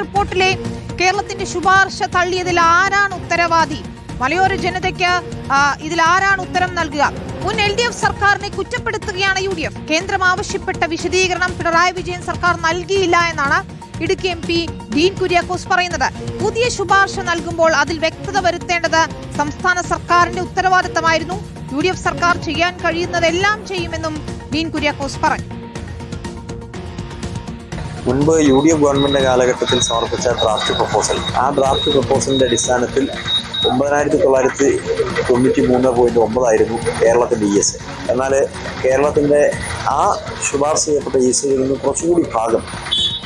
റിപ്പോർട്ടിലെ കേരളത്തിന്റെ ശുപാർശ തള്ളിയതിൽ ആരാണ് ഉത്തരവാദി? മലയോര ജനതയ്ക്ക് ഇതിൽ ആരാണ് ഉത്തരം നൽകുക? മുൻ LDF സർക്കാരിനെ കുറ്റപ്പെടുത്തുകയാണ് UDF. കേന്ദ്രം ആവശ്യപ്പെട്ട വിശദീകരണം പിണറായി വിജയൻ സർക്കാർ നൽകിയില്ല എന്നാണ് ഇടുക്കി MP ഡീൻ കുര്യാക്കോസ് പറയുന്നത്. പുതിയ ശുപാർശ നൽകുമ്പോൾ അതിൽ വ്യക്തത വരുത്തേണ്ടത് സംസ്ഥാന സർക്കാരിന്റെ ഉത്തരവാദിത്തമായിരുന്നു. UDF സർക്കാർ ചെയ്യാൻ കഴിയുന്നതെല്ലാം ചെയ്യുമെന്നും ഡീൻ കുര്യാക്കോസ് പറഞ്ഞു. മുൻപ് UDF ഗവൺമെന്റ് കാലഘട്ടത്തിൽ സമർപ്പിച്ച ഡ്രാഫ്റ്റ് പ്രപ്പോസൽ, ആ ഡ്രാഫ്റ്റ് പ്രപ്പോസലിന്റെ അടിസ്ഥാനത്തിൽ 9993.9 ആയിരുന്നു കേരളത്തിന്റെ ESA. എന്നാൽ കേരളത്തിന്റെ ആ ശുപാർശ ചെയ്യപ്പെട്ട ESAയിൽ നിന്ന് കുറച്ചുകൂടി ഭാഗം,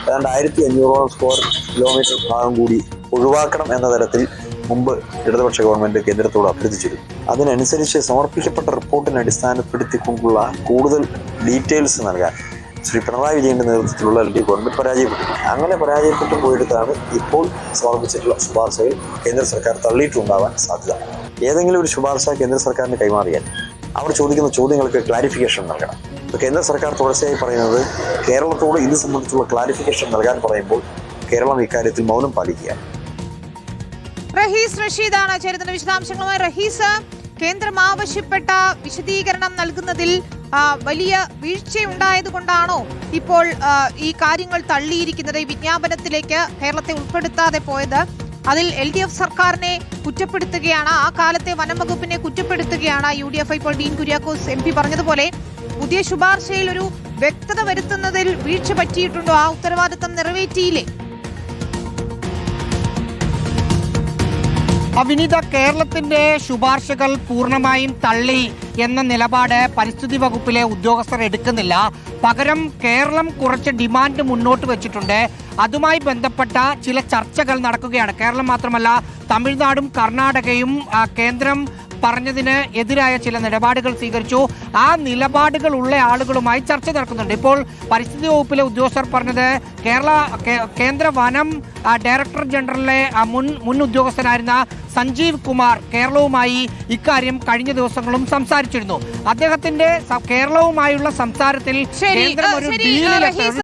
ഏതാണ്ട് 1500 സ്ക്വയർ കിലോമീറ്റർ ഭാഗം കൂടി ഒഴിവാക്കണം എന്ന തരത്തിൽ മുമ്പ് ഇടതുപക്ഷ ഗവൺമെന്റ് കേന്ദ്രത്തോട് അഭ്യർത്ഥിച്ചിരുന്നു. അതിനനുസരിച്ച് സമർപ്പിക്കപ്പെട്ട റിപ്പോർട്ടിനെ അടിസ്ഥാനപ്പെടുത്തിക്കൊണ്ടുള്ള കൂടുതൽ ഡീറ്റെയിൽസ് നൽകാൻ ശ്രീ പിണറായി വിജയന്റെ നേതൃത്വത്തിലുള്ള LDF ഗവൺമെന്റ് പരാജയപ്പെട്ടു. അങ്ങനെ പരാജയപ്പെട്ടു പോയിടത്താണ് ഇപ്പോൾ സമർപ്പിച്ചിട്ടുള്ള ശുപാർശകൾ കേന്ദ്ര സർക്കാർ തള്ളിയിട്ടുണ്ടാവാൻ സാധ്യത. ഏതെങ്കിലും ഒരു ശുപാർശ കേന്ദ്ര സർക്കാരിന് കൈമാറിയാൽ അവർ ചോദിക്കുന്ന ചോദ്യങ്ങൾക്ക് ക്ലാരിഫിക്കേഷൻ നൽകണം. കേന്ദ്ര സർക്കാർ തുടർച്ചയായി പറയുന്നത് കേരളത്തോട് ഇത് സംബന്ധിച്ചുള്ള ക്ലാരിഫിക്കേഷൻ നൽകാൻ പറയുമ്പോൾ കേരളം ഇക്കാര്യത്തിൽ മൗനം പാലിക്കുകയാണ്. റഹീസ് റഷീദാണ് ചേരുന്ന വിശദാംശങ്ങളുമായി. റഹീസ്, കേന്ദ്രം ആവശ്യപ്പെട്ട വിശദീകരണം നൽകുന്നതിൽ വലിയ വീഴ്ചയുണ്ടായതുകൊണ്ടാണോ ഇപ്പോൾ ഈ കാര്യങ്ങൾ തള്ളിയിരിക്കുന്നത്? ഈ വിജ്ഞാപനത്തിലേക്ക് കേരളത്തെ ഉൾപ്പെടുത്താതെ പോയത് അതിൽ LDF സർക്കാരിനെ കുറ്റപ്പെടുത്തുകയാണ്, ആ കാലത്തെ വനം വകുപ്പിനെ കുറ്റപ്പെടുത്തുകയാണ് UDF. ഇപ്പോൾ ഡീൻ കുര്യാക്കോസ് MP പറഞ്ഞതുപോലെ പുതിയ ശുപാർശയിൽ ഒരു വ്യക്തത വരുത്തുന്നതിൽ വീഴ്ച പറ്റിയിട്ടുണ്ടോ? ആ ഉത്തരവാദിത്തം നിറവേറ്റിയില്ലേ? വിനീത, കേരളത്തിന്റെ ശുപാർശകൾ പൂർണ്ണമായും തള്ളി എന്ന നിലപാട് പരിസ്ഥിതി വകുപ്പിലെ ഉദ്യോഗസ്ഥർ എടുക്കുന്നില്ല. പകരം കേരളം കുറച്ച് ഡിമാൻഡ് മുന്നോട്ട് വെച്ചിട്ടുണ്ട്. അതുമായി ബന്ധപ്പെട്ട ചില ചർച്ചകൾ നടക്കുകയാണ്. കേരളം മാത്രമല്ല, തമിഴ്നാടും കർണാടകയും കേന്ദ്രം പറഞ്ഞതിന് എതിരായ ചില നിലപാടുകൾ സ്വീകരിച്ചു. ആ നിലപാടുകൾ ഉള്ള ആളുകളുമായി ചർച്ച നടക്കുന്നുണ്ട്. ഇപ്പോൾ പരിസ്ഥിതി വകുപ്പിലെ ഉദ്യോഗസ്ഥർ പറഞ്ഞത് കേന്ദ്ര വനം ഡയറക്ടർ ജനറലിലെ മുൻ ഉദ്യോഗസ്ഥനായിരുന്ന സഞ്ജീവ് കുമാർ കേരളവുമായി ഇക്കാര്യം കഴിഞ്ഞ ദിവസങ്ങളും സംസാരിച്ചിരുന്നു. അദ്ദേഹത്തിന്റെ കേരളവുമായുള്ള സംസാരത്തിൽ കേന്ദ്രം ഒരു ഡീലിലെത്താൻ